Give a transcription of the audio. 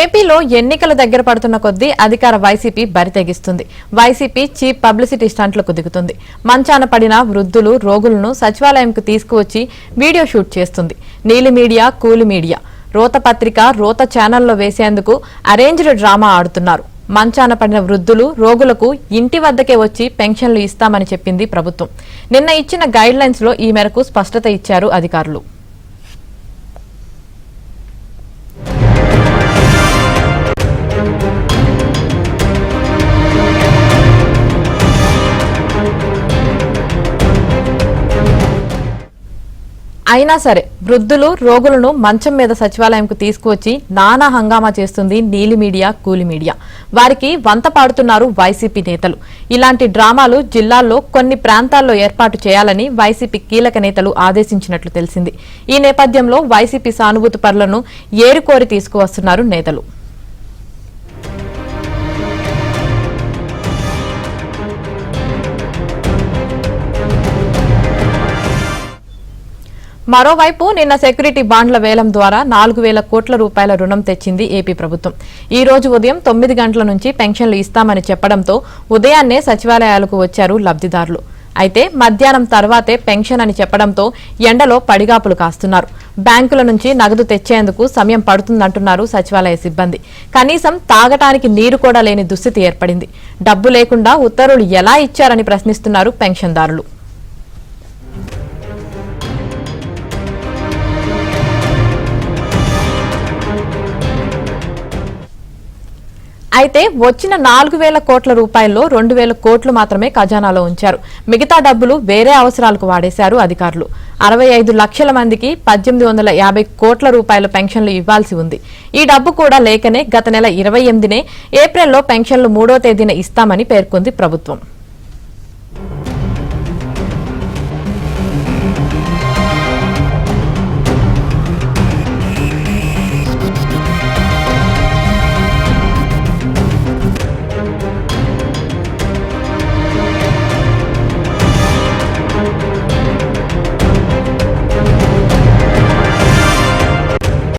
ఏపీలో ఎన్నికల దగ్గర పడుతున్న కొద్దీ అధికార వైసీపీ బరితెగిస్తుంది. వైసీపీ చీప్ పబ్లిసిటీ స్టంట్లకు దిగుతుంది. మంచాన పడిన వృద్ధులు, రోగులను సచివాలయంకు తీసుకువచ్చి వీడియో షూట్ చేస్తుంది. నీలి మీడియా, కూలి మీడియా, రోత పత్రిక, రోత ఛానల్లో వేసేందుకు అరేంజ్డ్ డ్రామా ఆడుతున్నారు. మంచాన పడిన వృద్ధులు, రోగులకు ఇంటి వద్దకే వచ్చి పెన్షన్లు ఇస్తామని చెప్పింది ప్రభుత్వం. నిన్న ఇచ్చిన గైడ్ లైన్స్ లో ఈ మేరకు స్పష్టత ఇచ్చారు అధికారులు. అయినా సరే వృద్ధులు, రోగులను మంచం మీద సచివాలయంకు తీసుకువచ్చి నానా హంగామా చేస్తుంది నీలి మీడియా, కూలి మీడియా. వారికి వంత పాడుతున్నారు వైసీపీ నేతలు. ఇలాంటి డ్రామాలు జిల్లాల్లో కొన్ని ప్రాంతాల్లో ఏర్పాటు చేయాలని వైసీపీ కీలక నేతలు ఆదేశించినట్లు తెలిసింది. ఈ నేపథ్యంలో వైసీపీ సానుభూతి పరులను ఏరుకోరి తీసుకువస్తున్నారు నేతలు. మరోవైపు నిన్న సెక్యూరిటీ బాండ్ల వేలం ద్వారా 4,000 కోట్ల రూపాయల రుణం తెచ్చింది ఏపీ ప్రభుత్వం. ఈ రోజు ఉదయం 9 గంటల నుంచి పెన్షన్లు ఇస్తామని చెప్పడంతో ఉదయాన్నే సచివాలయాలకు వచ్చారు లబ్దిదారులు. అయితే మధ్యాహ్నం తర్వాతే పెన్షన్ అని చెప్పడంతో ఎండలో పడిగాపులు కాస్తున్నారు. బ్యాంకుల నుంచి నగదు తెచ్చేందుకు సమయం పడుతుందంటున్నారు సచివాలయ సిబ్బంది. కనీసం తాగటానికి నీరు కూడా లేని దుస్థితి ఏర్పడింది. డబ్బు లేకుండా ఉత్తర్వులు ఎలా ఇచ్చారని ప్రశ్నిస్తున్నారు పెన్షన్దారులు. అయితే వచ్చిన 4,000 కోట్ల రూపాయల్లో 2,000 కోట్లు మాత్రమే ఖజానాలో ఉంచారు. మిగతా డబ్బులు వేరే అవసరాలకు వాడేశారు అధికారులు. 65 లక్షల మందికి 1,850 కోట్ల రూపాయల పెన్షన్లు ఇవ్వాల్సి ఉంది. ఈ డబ్బు కూడా లేకనే గత నెల 28నే ఏప్రిల్లో పెన్షన్లు 3వ తేదీన ఇస్తామని పేర్కొంది ప్రభుత్వం.